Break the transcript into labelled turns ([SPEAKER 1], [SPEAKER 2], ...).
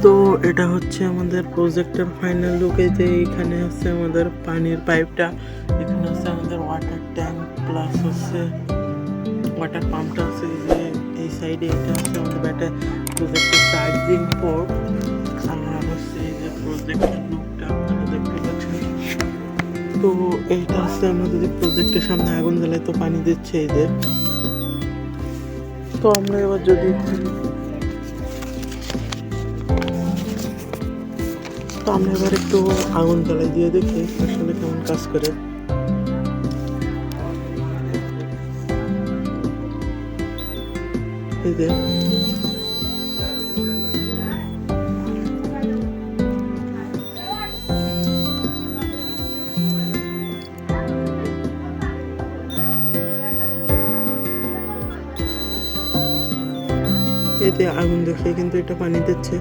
[SPEAKER 1] তো এটা হচ্ছে আমাদের প্রজেক্টের ফাইনাল লুকে, যে এখানে হচ্ছে আমাদের পানির পাইপটা, এখানে হচ্ছে আমাদের ওয়াটার ট্যাঙ্ক, প্লাস হচ্ছে ওয়াটার পাম্পটা আছে যে এই সাইডে। এটা হচ্ছে আমাদের ব্যাটারি প্রজেক্টের চার্জিং পোর্ট। আর হচ্ছে এই যে প্রজেক্টের লুকটা আপনারা দেখতে পাচ্ছেন। তো এইটা হচ্ছে আমাদের প্রজেক্টের সামনে আগুন জ্বালায় তো পানি দিচ্ছে এই যে। তো আমরা এবার যদি আমরা এবার একটু আগুন জ্বালাই দিয়ে দেখি আসলে কেমন কাজ করে। এই যে আগুন দেখে কিন্তু এটা পানি দিচ্ছে।